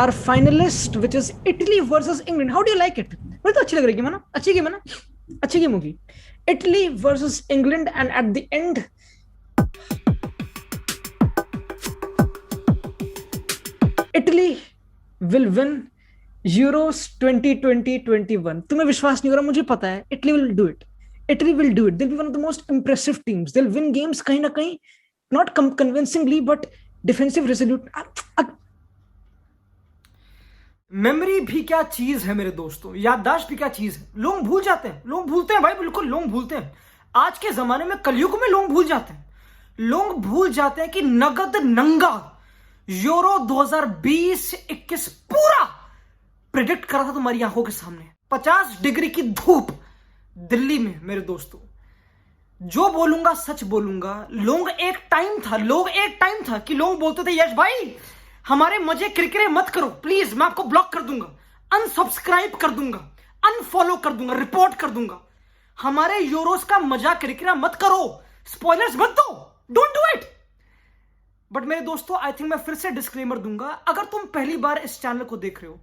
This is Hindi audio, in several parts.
our finalist, which is Italy versus England. How do you like it? मुझे तो अच्छी लग रही है ना, अच्छी गेम है ना, अच्छी गेम होगी. Italy versus England, and at the end, Italy will win Euros 2020-21. तुम्हें विश्वास नहीं हो रहा, मुझे पता है. Italy will do it. Italy will do it. They'll be one of the most impressive teams. They'll win games कहीं ना कहीं, not convincingly, but defensive, resolute. Memory भी क्या चीज है मेरे दोस्तों, याददाश्त भी क्या चीज है. लोग भूल जाते हैं, लोग भूलते हैं भाई, बिल्कुल लोग भूलते हैं. आज के जमाने में, कलयुग में लोग भूल जाते हैं. लोग भूल जाते हैं कि नगद नंगा यूरो 2020-21 पूरा प्रेडिक्ट करा था तुम्हारी आंखों के सामने. 50 डिग्री की धूप दिल्ली में मेरे दोस्तों. जो बोलूंगा सच बोलूंगा. लोग एक टाइम था कि लोग बोलते थे यश भाई हमारे मजे किरकिरे मत करो प्लीज, मैं आपको ब्लॉक कर दूंगा, अनसब्सक्राइब कर दूंगा, अनफॉलो कर दूंगा, रिपोर्ट कर दूंगा. हमारे यूरोस का मजा किरकिरा मत करो, स्पॉयलर्स मत दो, डोंट डू इट. बट मेरे दोस्तों, आई थिंक मैं फिर से डिस्क्लेमर दूंगा. अगर तुम पहली बार इस चैनल को देख रहे हो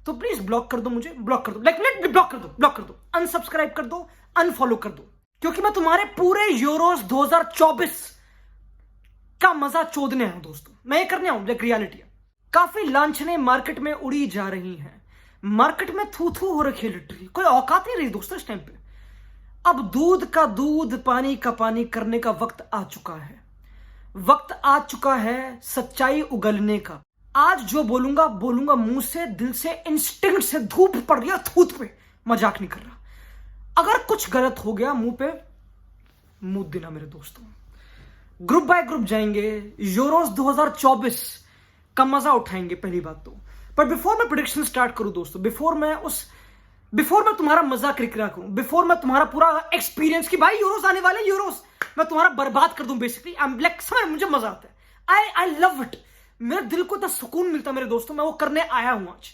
तो प्लीज ब्लॉक कर दो, मुझे ब्लॉक कर दो, लाइक लेट मी ब्लॉक कर दो, अनसब्सक्राइब कर दो, अनफॉलो कर दो. क्योंकि मैं तुम्हारे पूरे यूरोस 2024 का मजा चोदने आया हूं दोस्तों. मैं ये करने आऊं, लाइक रियलिटी है. काफी लांछनें मार्केट में उड़ी जा रही हैं. मार्केट में थू थू हो रखी है लिटरली. कोई औकात नहीं रही दोस्तों इस टाइम पे. अब दूध का दूध, पानी का पानी करने का वक्त आ चुका है. वक्त आ चुका है सच्चाई उगलने का. आज जो बोलूंगा मुंह से, दिल से, इंस्टिंक्ट से. धूप पड़ रही है थूत पे, मजाक नहीं कर रहा. अगर कुछ गलत हो गया मुंह पे मुंह देना मेरे दोस्तों. ग्रुप बाय ग्रुप जाएंगे, यूरोस 2024 का मजा उठाएंगे पहली बात तो. पर बिफोर मैं प्रेडिक्शन स्टार्ट करूं दोस्तों, बिफोर मैं तुम्हारा मजा किरकिरा करूं, बिफोर मैं तुम्हारा पूरा एक्सपीरियंस की भाई यूरोस आने वाले, यूरोस मैं तुम्हारा बर्बाद कर दूं बेसिकली. आई एम लाइक, समझ, मुझे मजा आता है. I love it. मेरे दिल को इतना सुकून मिलता मेरे दोस्तों. मैं वो करने आया हूं आज.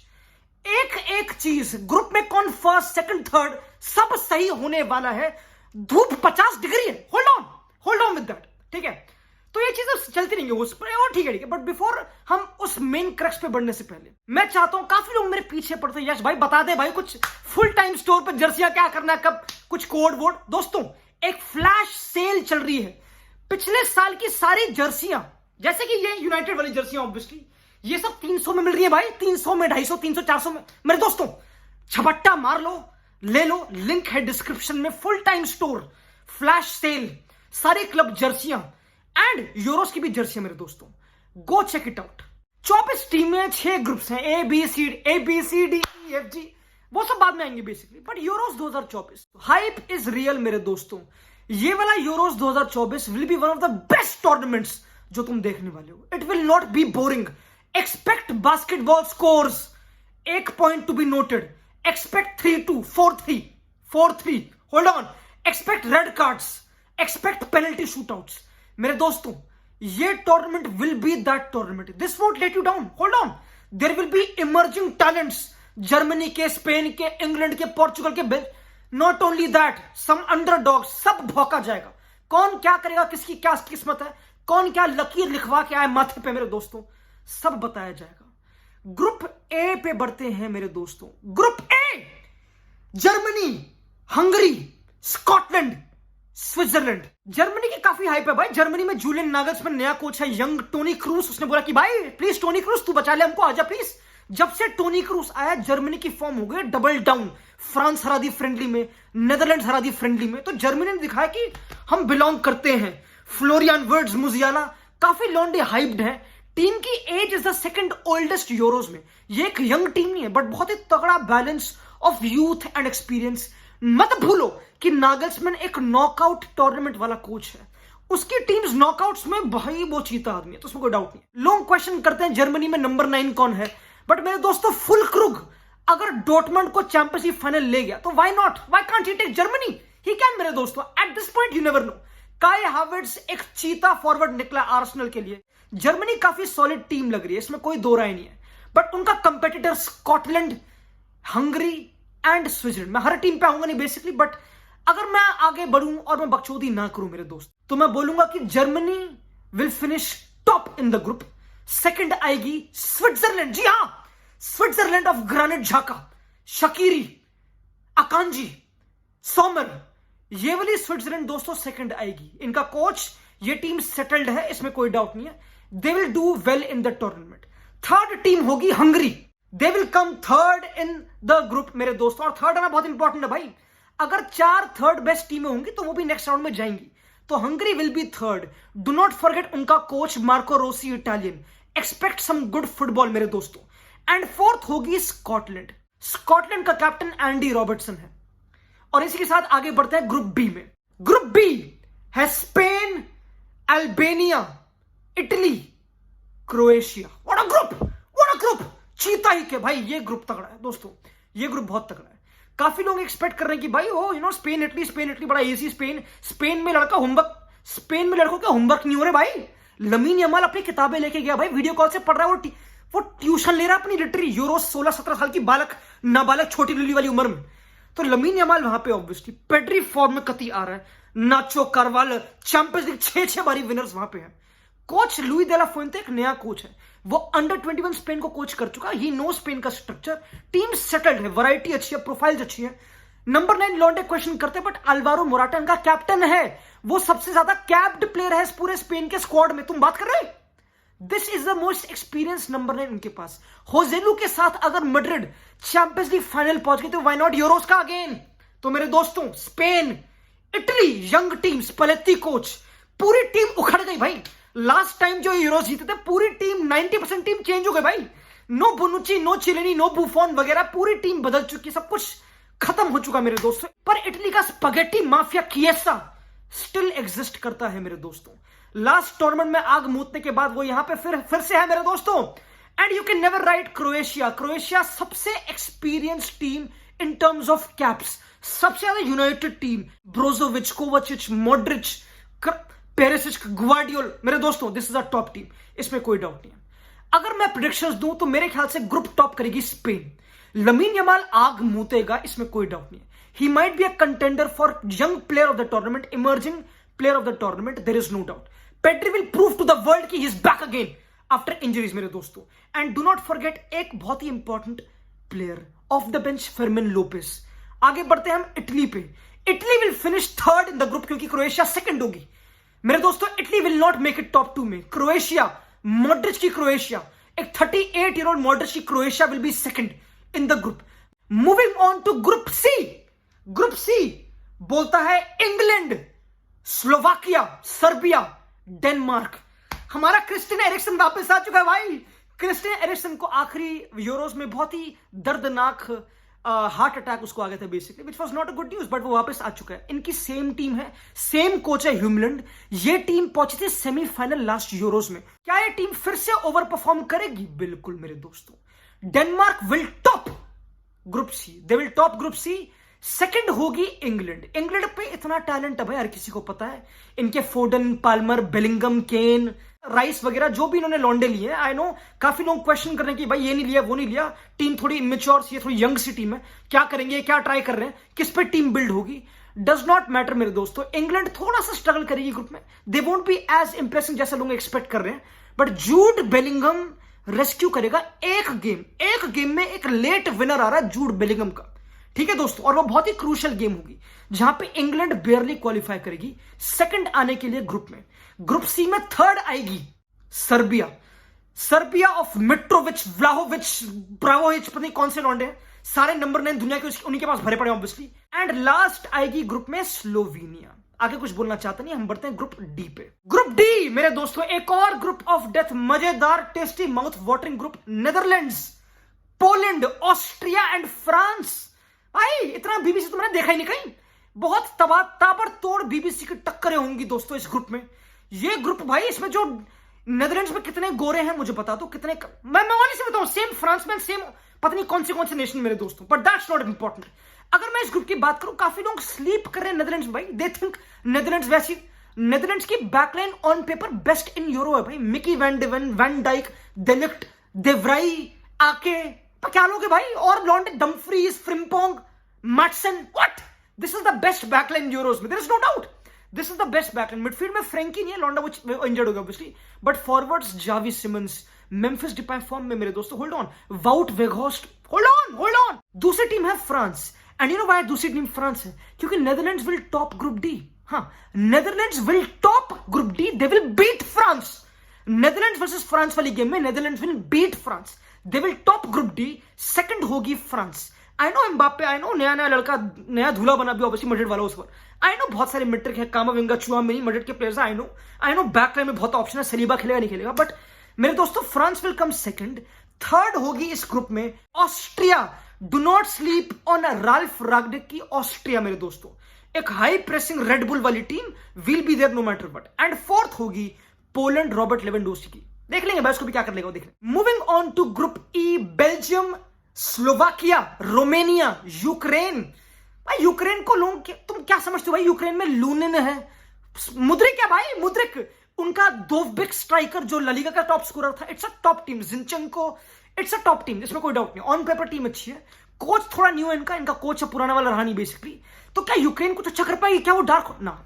एक चीज, ग्रुप में कौन फर्स्ट, सेकंड, थर्ड, सब सही होने वाला है. धूप 50 डिग्री है. Hold on with that. ठीक है, तो ये चीजें चलती रहेंगी उस पर, और ठीक है. बट बिफोर हम उस मेन क्रक्स पे बढ़ने से पहले मैं चाहता हूं, काफी लोग मेरे पीछे पड़ते हैं, यश भाई बता दे भाई कुछ फुल टाइम स्टोर पे जर्सियां क्या करना है, कब कुछ कोड वोड. दोस्तों, एक फ्लैश सेल चल रही है. पिछले साल की सारी जर्सियां, जैसे कि ये यूनाइटेड वाली जर्सियां ऑब्वियसली, ये सब 300 में मिल रही है भाई. 300 में, 250, 300, 400 में. मेरे दोस्तों, झपट्टा मार लो, ले लो, लिंक है डिस्क्रिप्शन में. Full time store, flash sale, सारी क्लब जर्सियां एंड यूरोस की भी जर्सियां मेरे दोस्तों. Go check it out. 24 टीमें, 6 ग्रुप्स हैं, A B C D E F G, वो सब बाद में आएंगे basically. But Euros 2024 hype is real मेरे दोस्तों. ये वाला Euros 2024 will be one of the best tournaments जो तुम देखने वाले हो. It will not be boring. Expect basketball scores. एक point to be noted. Expect 3-2, 4-3. Hold on. Expect red cards. Expect penalty shootouts. मेरे दोस्तों, ये tournament will be that tournament. This won't let you down. Hold on. There will be emerging talents. Germany के, स्पेन के, इंग्लैंड के, पोर्चुगल के. Not only that, some underdogs. सब भौंका जाएगा. कौन क्या करेगा, किसकी क्या किस्मत है, कौन क्या लकीर लिखवा के आए माथे पे मेरे दोस्तों, सब बताया जाएगा. ग्रुप ए पे बढ़ते हैं मेरे दोस्तों. Group A, Germany, Hungary, Scotland, Switzerland. Germany की काफी हाइप है भाई. जर्मनी में जूलियन नागल्समैन नया कोच है, यंग टोनी क्रूस. उसने बोला कि भाई प्लीज टोनी क्रूस तू बचा ले हमको, आजा प्लीज. जब से टोनी क्रूस आया, जर्मनी की फॉर्म हो गई डबल डाउन. फ्रांस हरा दी फ्रेंडली में, नेदरलैंड्स हरा दी फ्रेंडली में. तो जर्मनी ने दिखाया कि हम बिलोंग करते हैं. फ्लोरियन वर्ड्स, मुजियाला, काफी लॉन्डे हाइप्ड है. टीम की age is the second oldest Euros में. ये एक यंग टीम नहीं है, बट बहुत ही तगड़ा balance of youth and experience. मत भूलो कि नागल्समैन एक नॉकआउट टूर्नामेंट वाला कोच है. उसकी टीम्स नॉकआउट्स में भाई वो चीता आदमी है, तो उसमें कोई डाउट नहीं. लोग क्वेश्चन करते हैं जर्मनी में नंबर 9 कौन है. बट मेरे दोस्तों, फुल क्रुग अगर डॉर्टमंड को चैंपियंस लीग फाइनल ले गया तो why not, why can't he take Germany. He can मेरे दोस्तों. At this point you never know. Kai Havertz एक चीता फॉरवर्ड निकला आर्सेनल के लिए. जर्मनी काफी सॉलिड टीम लग रही है, इसमें कोई दो राय नहीं है. बट उनका competitor Scotland, Hungary and Switzerland. मैं हर टीम पे आऊंगा नहीं बेसिकली, बट अगर मैं आगे बढ़ूं और मैं बकचोदी ना करूं मेरे दोस्त, तो मैं बोलूंगा कि Germany will finish top in the group. Second आएगी स्विट्जरलैंड. जी हां, स्विट्जरलैंड ऑफ ग्रानिट झाका, शकीरी, अकांजी, सोमर, ये वाली स्विट्जरलैंड दोस्तों सेकंड आएगी। इनका कोच, ये टीम सेटल्ड है, इसमें कोई डाउट नहीं है। They will do well in the tournament. Third team होगी Hungary, they will come third in the group मेरे दोस्तों। और थर्ड आना बहुत इंपॉर्टेंट है भाई, अगर 4 थर्ड बेस्ट टीमें होंगी तो वो भी नेक्स्ट राउंड में जाएंगी। तो Hungary will be third. Do not forget उनका coach Marco Rossi, Italian. Expect some good football मेरे दोस्तों। एंड फोर्थ होगी स्कॉटलैंड। स्कॉटलैंड का कैप्टन एंडी रॉबर्टसन है। और इसी के साथ आगे बढ़ते हैं ग्रुप बी में। ग्रुप बी है Spain, Albania, Italy, Croatia. What a group, what a group. चीता ही के भाई, ये ग्रुप तगड़ा है दोस्तों, ये ग्रुप बहुत तगड़ा है। काफी लोग एक्सपेक्ट कर रहे हैं कि भाई स्पेन इटली बड़ा इजी। स्पेन में लड़का होमवर्क, स्पेन में लड़कों का होमवर्क नहीं हो रहे भाई। लमीन यमाल अपनी किताबें लेके गया भाई, वीडियो कॉल से पढ़ रहा है, वो ट्यूशन ले रहा है अपनी लिटरी यूरो 16-17 साल की बालक, नाबालक, छोटी लिली वाली उम्र में। तो लमीन यमाल वहां पे ऑब्वियसली पेड्री फॉर्म में कती आ रहा है। नाचो कारवाल चैंपियंस लीग 6 बारी विनर्स वहां पे हैं। कोच लुई दे ला फुएंते एक नया कोच है, वो अंडर 21 स्पेन को कोच कर चुका है। ही नो स्पेन का स्ट्रक्चर, टीम सेटल्ड है, वैरायटी अच्छी है, प्रोफाइल्स अच्छी है। नंबर 9 लॉन्डे क्वेश्चन करते हैं, बट अल्वारो मोराटा इनका कैप्टन है, वो सबसे ज्यादा कैप्ड प्लेयर है इस पूरे स्पेन के स्क्वाड में। तुम बात कर रहे हो, this is the most experience number 9 उनके पास। होजेलू के साथ अगर मैड्रिड चैंपियंस लीग फाइनल पहुंच गई तो व्हाई नॉट यूरोस का अगेन। तो मेरे दोस्तों Spain, Italy, young team, Spalletti coach, पूरी टीम उखड़ गई भाई। लास्ट टाइम जो यूरोस जीते थे पूरी टीम 90% टीम चेंज हो गई भाई। No Bonucci, no Chiellini, no Buffon वगैरह, पूरी टीम बदल चुकी, सब कुछ खत्म हो चुका मेरे दोस्तों। पर इटली का स्पगेटी माफिया किएसा स्टिल एग्जिस्ट करता है मेरे दोस्तों। लास्ट टूर्नामेंट में आग मूतने के बाद वो यहां पे फिर से है मेरे दोस्तों। And you can never write Croatia. Croatia सबसे experience team in terms of caps, सबसे ज्यादा united team. Brozovic, Kovacic, Modric, Perisic, Gvardiol, मेरे दोस्तों this is a top team, इसमें कोई डाउट नहीं है। अगर मैं प्रेडिक्शंस दूं तो मेरे ख्याल से ग्रुप टॉप करेगी स्पेन। लमीन यमाल आग मूतेगा, इसमें कोई डाउट नहीं है। He might be a contender for young player of the tournament, emerging player of the tournament, there is no doubt. Pedri will prove to the world कि he is back again after injuries मेरे दोस्तों। एंड डू नॉट फॉरगेट एक बहुत ही important player of the bench, Fermin Lopez. आगे बढ़ते हैं हम इटली पे। Italy will finish third in the group क्योंकि क्रोएशिया सेकंड होगी मेरे दोस्तों। Italy will not make it top 2 में। क्रोएशिया, मॉड्रिच की क्रोएशिया, एक 38-year-old मॉड्रिच की Croatia will be second in the group. Moving on to group C. Group C बोलता है इंग्लैंड, स्लोवाकिया, सर्बिया, डेनमार्क। हमारा क्रिस्टियन एरिक्सन वापस आ चुका है भाई। क्रिस्टियन एरिक्सन को आखिरी यूरोस में बहुत ही दर्दनाक हार्ट अटैक उसको आ गया था basically, which was not a good news, but वो वापस आ चुका है। इनकी सेम टीम है, सेम कोच है ह्यूमलैंड। ये टीम पहुंची थी सेमीफाइनल लास्ट यूरोस में। क्या ये टीम फिर से ओवर परफॉर्म करेगी? बिल्कुल मेरे दोस्तों। Denmark will top group C, they will top group C. Second होगी इंग्लैंड। इंग्लैंड पे इतना टैलेंट है भाई, हर किसी को पता है। इनके फोर्डन, पाल्मर, बेलिंगम, केन, राइस वगैरह जो भी इन्होंने लॉन्डे लिए। आई नो काफी लोग क्वेश्चन कर रहे हैं कि भाई ये नहीं लिया, वो नहीं लिया, टीम थोड़ी इमेच्योर सी है, थोड़ी यंग सी टीम है, क्या करेंगे, क्या ट्राई कर रहे हैं, किस पे टीम बिल्ड होगी, डज नॉट मैटर मेरे दोस्तों। इंग्लैंड थोड़ा सा स्ट्रगल करेगी ग्रुप में, they won't be as impressing जैसे लोग एक्सपेक्ट कर रहे हैं, बट जूड बेलिंगम रेस्क्यू करेगा। एक गेम में एक लेट विनर आ रहा है जूड बेलिंगम का, ठीक है दोस्तों, और वो बहुत ही क्रूशियल गेम होगी जहां पे इंग्लैंड बेयरली क्वालिफाई करेगी सेकंड आने के लिए ग्रुप में। ग्रुप सी में थर्ड आएगी सर्बिया। सर्बिया ऑफ मिट्रोविच, व्लाहोविच, ब्रावोविच, पता नहीं कौन से लौंडे हैं, सारे नंबर 9 दुनिया के उन्हीं के पास भरे पड़े ऑब्वियसली। एंड लास्ट आएगी ग्रुप में स्लोवेनिया। आगे कुछ बोलना चाहता नहीं, हम बढ़ते हैं ग्रुप डी पे। ग्रुप डी मेरे दोस्तों एक और ग्रुप ऑफ डेथ, मजेदार, tasty, mouth watering group. Netherlands, Poland, Austria and France. भाई इतना बीबीसी तुमने देखा ही नहीं कहीं। बहुत ताबड़तोड़ बीबीसी की टक्करें होंगी दोस्तों इस ग्रुप में। ये ग्रुप भाई, इसमें जो नेदरलैंड्स में कितने गोरे हैं मुझे बता दो, कितने मैं वाली से बताऊं, सेम फ्रांस में, सेम पता नहीं कौन से नेशन मेरे दोस्तों, बट दैट्स नॉट इंपॉर्टेंट। अगर मैं इस ग्रुप की बात करूं, काफी लोग स्लीप कर रहे हैं नेदरलैंड्स में भाई। दे थिंक नेदरलैंड्स वैसी, नेदरलैंड्स की backline on paper best in Euro है भाई। Micky van de Ven, van Dijk, de Ligt, de Vrij, आके क्या लोग है भाई, और लॉन्डे, Dumfries, Frimpong, Maatsen. What, this is the best backline Euros में, there is no doubt, this is the best backline. Midfield में फ्रैंकी नहीं है, लॉन्डा वो इंजर्ड हो गया obviously, but forwards Xavi Simons, Memphis Depay form में मेरे दोस्तों, hold on, Wout Weghorst, hold on. दूसरी टीम है France, and you know why दूसरी टीम फ्रांस है? क्योंकि Netherlands will top group D. हाँ, Netherlands will top group D, they will beat France. Netherlands versus France वाली गेम में Netherlands will beat France, they will top group D, second होगी France. I know Mbappe, I know नया लड़का, नया धूला बना भी ऑब्वियसली मैड्रिड वाला उस पर। आई नो बहुत सारे मैट्रिक है, कामाविंगा, चुआमेनी, मैड्रिड के प्लेयर्स, आई नो बैकलाइन में बहुत ऑप्शन है, सलीबा खेलेगा नहीं खेलेगा, बट मेरे दोस्तों France will come second. Third होगी इस ग्रुप में Austria. Do not sleep on Ralf Rangnick की ऑस्ट्रिया मेरे दोस्तों, एक हाई प्रेसिंग रेडबुल वाली team, will be there no matter what. And fourth होगी पोलैंड, रॉबर्ट लेवेंडोस्की की। देख लेंगे भाई उसको भी क्या कर लेगा, देख लेंगे। Moving on to group E, Belgium, Slovakia, Romania, Ukraine. भाई यूक्रेन को लोग, तुम क्या समझते हो भाई? यूक्रेन में लूनिन है, मुद्रिक है भाई, मुद्रिक, उनका दोव्बिक स्ट्राइकर जो लालिगा का टॉप स्कोरर था। It's a top team, जिनचेंको, it's a top team, इसमें कोई डाउट नहीं। ऑन पेपर टीम अच्छी है, कोच थोड़ा न्यू है इनका कोच है पुराना वाला रहा नहीं बेसिकली। तो क्या यूक्रेन को तो अच्छा कर पाएगी क्या वो? डार्क ना,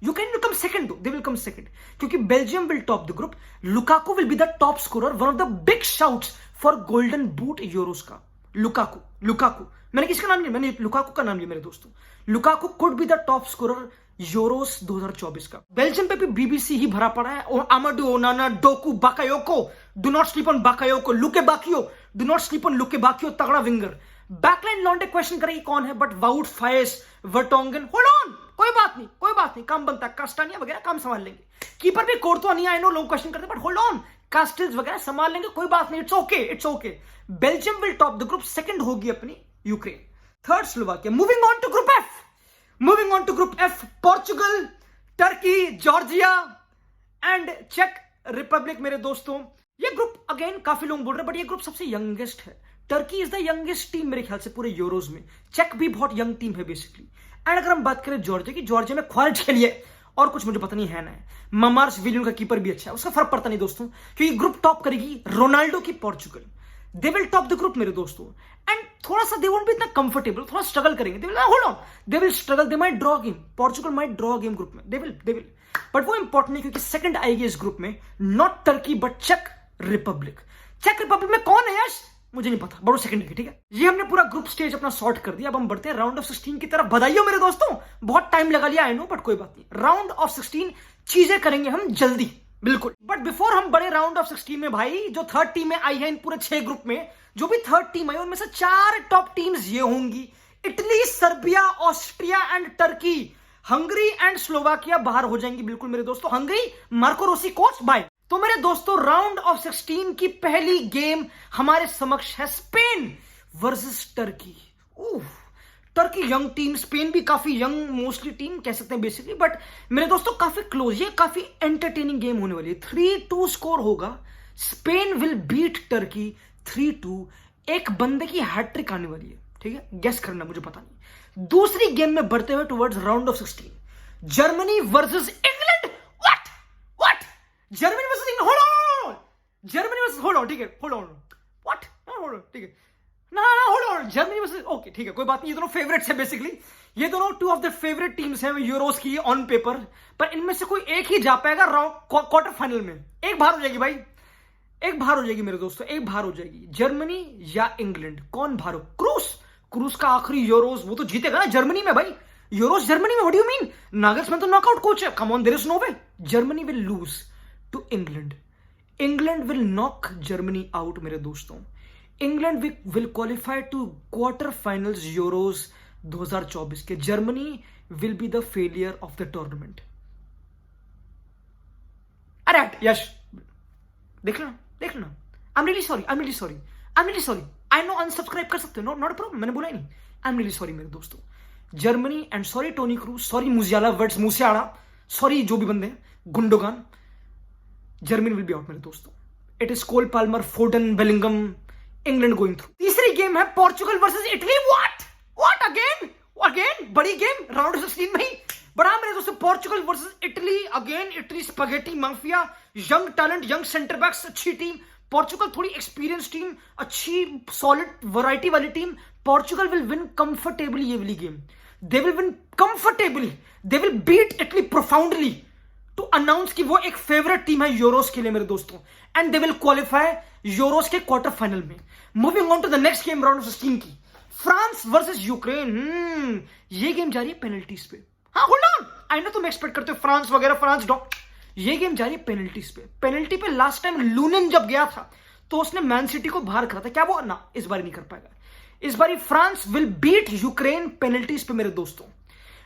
यूक्रेन विल कम सेकंड, दो दे विल कम सेकंड, क्योंकि Belgium will top the group. Lukaku will be the top scorer, one of the big shouts for golden boot Euros का। लुकाकू मैंने किसका नाम लिया? मैंने लुकाकू का नाम लिया मेरे दोस्तों। Lukaku could be the top scorer Euros 2024 का। बेल्जियम पे भी बीबीसी ही भरा पड़ा है। Amadou Onana, Doku, Bakayoko, do not sleep on Bakayoko, Lukebakio, do not sleep on Lukebakio, तगड़ा विंगर। बैकलाइन लॉन्डे क्वेश्चन करेगी कौन है, but Wout, Faes, Vertonghen, hold on, कोई बात नहीं, काम बनता है, कास्टानिया वगैरह काम संभाल लेंगे। कीपर भी कोर्तो नहीं, आई नो लोग क्वेश्चन करते, बट होल्ड ऑन, कास्टिल्स वगैरह संभाल लेंगे, कोई बात नहीं, it's okay. Belgium will top the group, second होगी अपनी Ukraine, third Slovakia. Moving on to group F, Portugal, Turkey, Georgia and चेक रिपब्लिक मेरे दोस्तों। ये ग्रुप अगेन काफी लोग बोल रहे हैं, बट ये ग्रुप सबसे यंगेस्ट है। Turkey is the youngest team मेरे ख्याल से पूरे यूरोज में। चेक भी बहुत यंग टीम है बेसिकली। एंड अगर हम बात करें जॉर्जिया की, जॉर्जिया में क्वालिटी के लिए और कुछ मुझे पता नहीं है ना है, ममार्स विलियम का कीपर भी अच्छा है, उसका फर्क पड़ता नहीं दोस्तों, क्योंकि ग्रुप टॉप करेगी रोनाल्डो की Portugal. They will top the group मेरे दोस्तों। एंड थोड़ा सा दे वोंट बी इतना कंफर्टेबल, थोड़ा स्ट्रगल करेंगे, they will struggle, they might draw game, Portugal might draw game group में, दे विल, बट वो इंपॉर्टेंट नहीं, क्योंकि सेकंड आएगी इस ग्रुप में not Turkey but check Republic. Check Republic में कौन है यश? मुझे नहीं पता, बड़ो सेकंड है, ठीक है। ये हमने पूरा ग्रुप स्टेज अपना सॉर्ट कर दिया। अब हम बढ़ते हैं राउंड ऑफ 16 की तरफ। बधाइयों मेरे दोस्तों, बहुत टाइम लगा लिया, आई नो, बट कोई बात नहीं। राउंड ऑफ 16 चीजें करेंगे हम जल्दी, बिल्कुल। बट बिफोर हम बड़े राउंड ऑफ 16 में भाई, जो थर्ड टीम आई है इन पूरे 6 ग्रुप में, जो भी थर्ड टीम आई उनमें से 4 टॉप टीम्स ये होंगी: Italy, Serbia, Austria and Turkey. Hungary and Slovakia बाहर हो जाएंगी बिल्कुल मेरे दोस्तों। Hungary, Marco Rossi coach, bye. तो मेरे दोस्तों राउंड ऑफ 16 की पहली गेम हमारे समक्ष है Spain versus Turkey. Turkey young team, Spain भी काफी यंग मोस्टली टीम कह सकते हैं बेसिकली, बट मेरे दोस्तों काफी क्लोज, ये काफी एंटरटेनिंग गेम होने वाली है। 3-2 स्कोर होगा, स्पेन विल बीट टर्की 3-2। एक बंदे की हैट्रिक आने वाली है, ठीक है, गेस करना, मुझे पता नहीं। दूसरी गेम में बढ़ते हुए towards round of 16, Germany versus England. What Germany versus England, Germany versus, hold on, ठीक है, hold on, what, hold on, ठीक है, ना hold on, Germany versus, okay ठीक है, कोई बात नहीं। ये दोनों फेवरेट्स हैं बेसिकली, ये दोनों 2 ऑफ द फेवरेट टीम्स हैं यूरोस की ऑन पेपर, पर इनमें से कोई एक ही जा पाएगा क्वार्टर फाइनल में। एक बाहर हो जाएगी भाई, एक बाहर हो जाएगी मेरे दोस्तों, एक बाहर हो जाएगी, जर्मनी या इंग्लैंड, कौन बाहर हो? क्रूस का आखिरी यूरोस वो तो जीतेगा ना जर्मनी में भाई, यूरोस जर्मनी में, what do you mean? Nagelsmann तो नॉकआउट कोच है, come on, there is no way. Germany will lose to England, England will knock Germany out मेरे दोस्तों। England will qualify to quarter finals Euros 2024 के। Germany will be the failure of the tournament. अरे यश, देख लेना, I am really sorry, I know unsubscribe कर सकते हो, नॉट प्रॉब्लम, मैंने बोला ही नहीं, आई एम रियली सॉरी मेरे दोस्तों। Germany and sorry Toni Kroos, sorry Musiala Wirtz, Musiala, sorry जो भी बंदे हैं, Gundogan, Germany will be out मेरे दोस्तों। It is Cole Palmer, Foden, Bellingham, England going through. तीसरी गेम है Portugal versus Italy. What again बड़ी गेम राउंड ऑफ 16 में ही बड़ा मेरे दोस्तों। Portugal versus Italy, again Italy spaghetti mafia, young talent, young centre backs, अच्छी टीम। पोर्चुगल थोड़ी एक्सपीरियंस टीम, अच्छी सॉलिड वैरायटी वाली team. Portugal will win comfortably ये वाली game, they will win comfortably, they will beat Italy profoundly to announce कि वो एक फेवरेट टीम है यूरोस के लिए मेरे दोस्तों, and they will qualify Euros के क्वार्टर फाइनल में। Moving on to the next game round of 16 की, फ्रांस वर्सेस यूक्रेन। ये गेम जा रही है पेनल्टीज पे। हाँ होल्ड ऑन, आई नो तुम एक्सपेक्ट करते हो फ्रांस वगैरह, फ्रांस डॉट, ये गेम जा रही है पेनल्टीज पे। पेनल्टी पे लास्ट टाइम लूनेन जब गया था तो उसने मैन सिटी को बाहर करा था, क्या वो ना इस बार नहीं कर पाएगा। इस बार France will beat Ukraine penalties पे मेरे दोस्तों।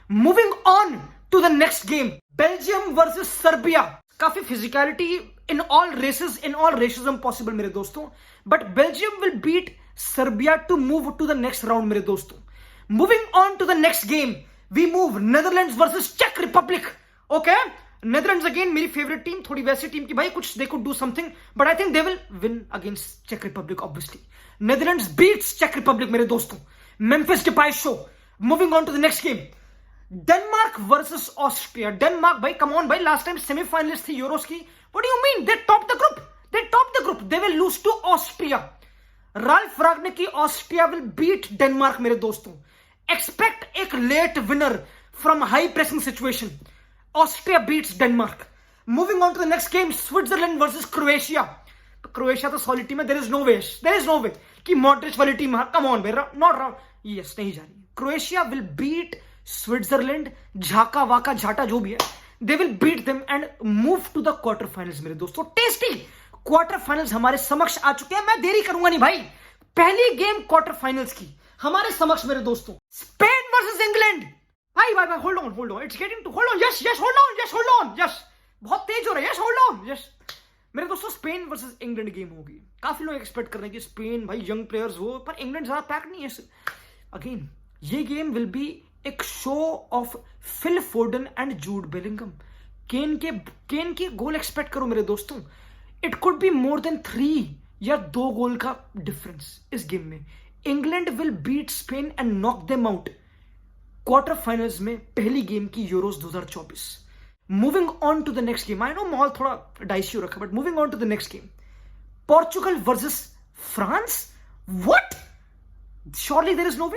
Moving on to the next game, Belgium versus Serbia. काफी physicality in all races, in all racism possible मेरे दोस्तों, but Belgium will beat Serbia to move to the next round मेरे दोस्तों। Moving on to the next game, we move Netherlands versus चेक रिपब्लिक। ओके, नेदरलैंड्स अगेन मेरी फेवरेट टीम, थोड़ी वैसी टीम की भाई कुछ they could do something, but I think they will win against check Republic obviously. Netherlands beats check Republic मेरे दोस्तों। Memphis Depay show. Moving on to the next game, Denmark versus Austria. Denmark भाई कम ऑन भाई, लास्ट टाइम सेमीफाइनलिस्ट थी यूरोस की। What do you mean, they top the group, they top the group, they will lose to Austria. Ralph Rangnick की ऑस्ट्रिया विल बीट डेनमार्क मेरे दोस्तों। एक्सपेक्ट एक late winner from high pressing situation. Austria beats Denmark. Moving on to the next game, Switzerland versus Croatia. Croatia तो सॉलिड टीम है, देयर इज नो वे कि मॉड्रिच वाली टीम, कम ऑन भाई, नॉट राउंड, यस नहीं जा रही। क्रोएशिया विल बीट स्विट्जरलैंड, झाका वाका झाटा जो भी है, they will beat them and move to the quarter finals मेरे दोस्तों। टेस्टी क्वार्टर फाइनल्स हमारे समक्ष आ चुके हैं, मैं देरी करूंगा नहीं भाई। पहली गेम क्वार्टर फाइनल्स की हमारे समक्ष मेरे दोस्तों, स्पेन वर्सेस इंग्लैंड। भाई hold on, it's getting to, hold on, yes hold on, yes बहुत तेज हो रहा है, यस होल्ड ऑन, यस मेरे दोस्तों। स्पेन वर्सेस इंग्लैंड गेम होगी। काफी लोग एक्सपेक्ट कर रहे हैं कि स्पेन भाई यंग प्लेयर्स हो, पर इंग्लैंड ज्यादा पैक नहीं है। अगेन ये गेम विल बी एक show of Phil Foden and Jude Bellingham. Kane के गोल एक्सपेक्ट करो मेरे दोस्तों। It could be more than 3 या 2 गोल का डिफरेंस इस गेम में। England will beat Spain and knock them out quarter finals में, पहली गेम की Euros 2024। Moving on to the next game, I know माहौल थोड़ा डाइसी हो रखा, but moving on to the next game, Portugal versus France. What, surely there is no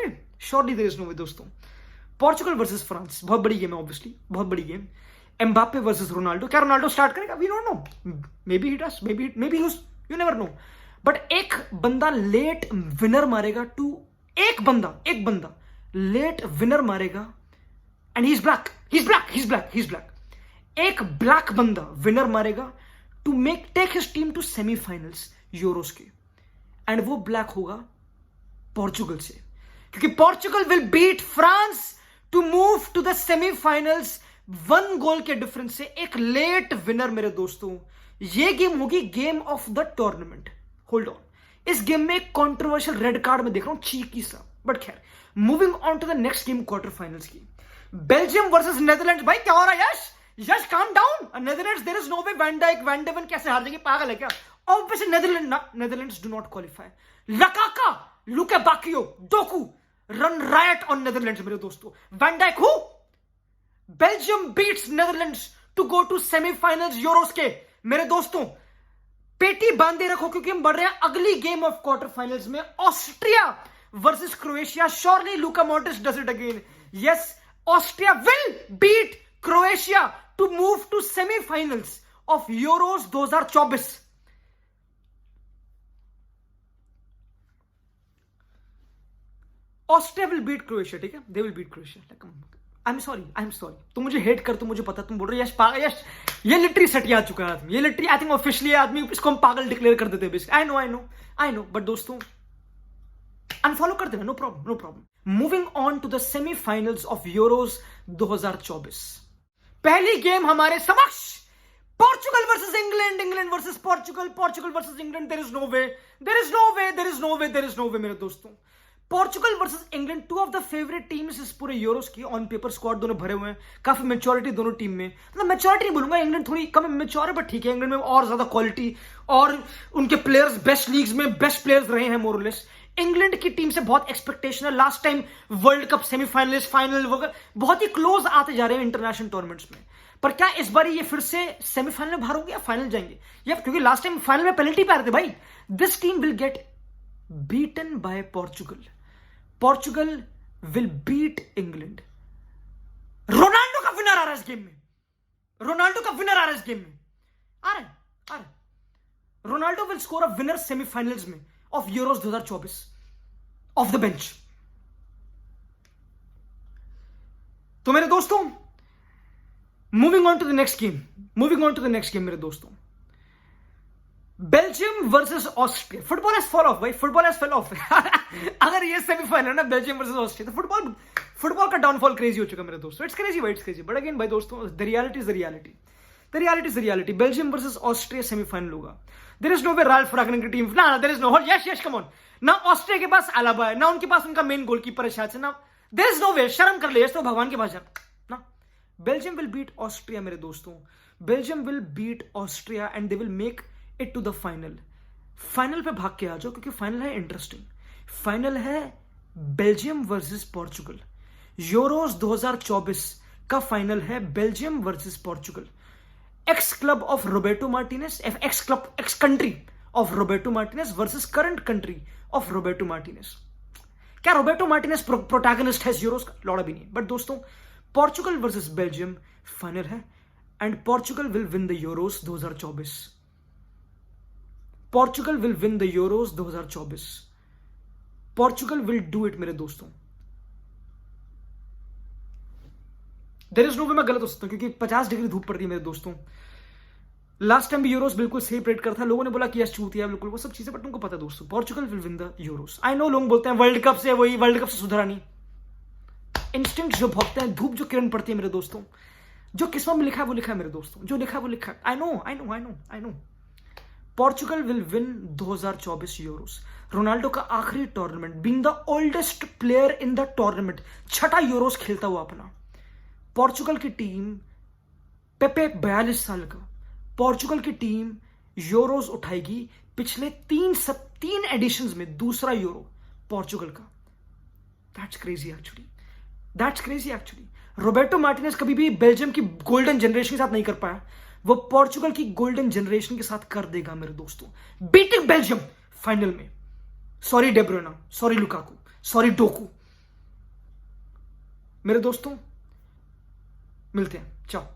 way दोस्तों। पोर्चुगल वर्सेस फ्रांस बहुत बड़ी गेम है, ऑब्वियसली बहुत बड़ी गेम। Mbappe versus Ronaldo. क्या रोनाल्डो स्टार्ट करेगा? We don't know, maybe he does, maybe you never know. But एक बंदा लेट विनर मारेगा टू, एक बंदा लेट विनर मारेगा एंड ही इज ब्लैक। एक ब्लैक बंदा विनर मारेगा to take his team to semifinals Euros के, एंड वो ब्लैक होगा पोर्चुगल से, क्योंकि Portugal will beat France to move to the semifinals 1 गोल के डिफरेंस से। एक लेट विनर मेरे दोस्तों। ये गेम होगी game of the tournament. Hold on, इस गेम में एक कॉन्ट्रोवर्शियल रेड कार्ड में देख रहा हूं, चीकी सा, बट खैर। Moving on to the next game quarter finals की, बेल्जियम वर्सेस नेदरलैंड्स। भाई क्या हो रहा है? Yes calm down. Netherlands, there is no way van Dijk van de Ven कैसे हार जाएगी, पागल है क्या? Obviously Netherlands do not qualify. Lukaku, Lukebakio, Doku run riot on Netherlands मेरे दोस्तों। Van Dijk who? Belgium beats Netherlands to go to semifinals Euros के मेरे दोस्तों। पेटी बांधे रखो क्योंकि हम बढ़ रहे हैं अगली गेम ऑफ क्वार्टर फाइनल्स में, Austria versus Croatia. Surely Luka Modric does it again. Yes, Austria will beat Croatia to move to semifinals of Euros 2024। Austria will beat Croatia, ठीक है, they will beat Croatia. I am sorry, तुम मुझे हेट कर, तुम मुझे पता, तुम बोल रहे यश पागल, यश ये लिटरी सटी आ चुका है आदमी, ये लिटरी आई थिंक ऑफिशियली आदमी इसको हम पागल डिक्लेयर कर देते हैं। आई नो, बट दोस्तों अनफॉलो कर देना, no problem. Moving on to the semifinals of Euros 2024। पहली गेम हमारे समक्ष, Portugal versus England versus Portugal versus England. There is no way मेरे दोस्तों। Portugal versus England, 2 of the favourite teams इस पूरे यूरोस की। ऑन पेपर स्क्वाड दोनों भरे हुए हैं, काफी मैच्योरिटी दोनों टीम में, मतलब मैच्योरिटी नहीं बोलूंगा, इंग्लैंड थोड़ी कम मैच्योर है, बट ठीक है, इंग्लैंड में और ज्यादा क्वालिटी और उनके प्लेयर्स बेस्ट लीग्स में बेस्ट प्लेयर्स रहे हैं मोरलेस। इंग्लैंड की टीम से बहुत एक्सपेक्टेशन है, last time world cup semifinalist, final वगैरह बहुत ही क्लोज आते जा रहे हैं इंटरनेशनल टूर्नामेंट्स में। पर क्या इस बार ये फिर से सेमीफाइनल में बाहर होंगे या फाइनल जाएंगे? या क्योंकि लास्ट टाइम फाइनल में पेनल्टी पे आ रहे थे भाई। This team will get beaten by Portugal will beat England. Ronaldo का विनर आ रहा है इस गेम में, आ रहा है। Ronaldo will score a winner semifinals में of Euros 2024 off the bench. तो मेरे दोस्तों, moving on to the next game मेरे दोस्तों, Belgium versus Austria. Football has fall off भाई, फुटबॉल हैज फेल ऑफ। अगर ये सेमीफाइनल है ना बेल्जियम वर्सेस ऑस्ट्रिया, तो फुटबॉल का डाउनफॉल क्रेजी हो चुका मेरे दोस्तों। इट्स क्रेजी भाई, इट्स क्रेजी। बट अगेन भाई दोस्तों, the reality is the reality. The reality is the reality. Belgium versus Austria semifinal होगा। There is no way Ralf Rangnick की टीम, ना there is no, yes come on. ना ऑस्ट्रिया के पास अलाबा है, ना उनके पास उनका मेन गोलकीपर है शायद से, ना देयर इज नो वे। शर्म कर ले, तो भगवान के पास जा ना। बेल्जियम विल बीट ऑस्ट्रिया मेरे दोस्तों। Belgium will beat Austria and they will make it to the final पे भाग के आ जाओ, क्योंकि फाइनल है इंटरेस्टिंग। फाइनल है बेल्जियम वर्सेस पोर्चुगल। यूरोस 2024 का फाइनल है Belgium versus Portugal. Ex club of Roberto Martinez, ex country of Roberto Martinez versus current country of Roberto Martinez. क्या रोबर्टो मार्टिनेज प्रोटैगनिस्ट है यूरोस का? लौड़ा भी नहीं। बट दोस्तों, पोर्चुगल वर्सेस बेल्जियम फाइनल है and Portugal will win the Euros 2024। Portugal will win the Euros 2024। Portugal will do it मेरे दोस्तों। देयर इज नो वे मैं गलत हो सकता हूं, क्योंकि 50 डिग्री धूप पड़ रही है मेरे दोस्तों। लास्ट टाइम भी यूरोस बिल्कुल सही प्रेडिक्ट करता था, लोगों ने बोला कि यस चूतिया बिल्कुल वो सब चीजें, बट तुमको पता है दोस्तों, Portugal will win the Euros. I know लोग बोलते हैं वर्ल्ड कप से, वही वर्ल्ड कप से सुधरा नहीं। इंस्टिंक्ट जो भोगते हैं, धूप जो किरण पड़ती है मेरे दोस्तों, जो किस्मत में लिखा है वो लिखा है मेरे दोस्तों, जो लिखा है वो लिखा है। I know Portugal will win 2024 Euros. Ronaldo का आखिरी tournament, being the oldest player in the tournament, छठा यूरोस खेलता हुआ अपना। पोर्चुगल की टीम, पेपे 42 साल का, पोर्चुगल की टीम यूरोस उठाएगी पिछले तीन एडिशंस में दूसरा यूरो पोर्चुगल का। That's crazy actually. Roberto Martinez कभी भी बेल्जियम की गोल्डन जनरेशन के साथ नहीं कर पाया, वो पोर्चुगल की गोल्डन जनरेशन के साथ कर देगा मेरे दोस्तों, बीटिंग बेल्जियम फाइनल में। Sorry De Bruyne, sorry Lukaku, sorry Doku. मेरे दोस्तों मिलते हैं, चाओ।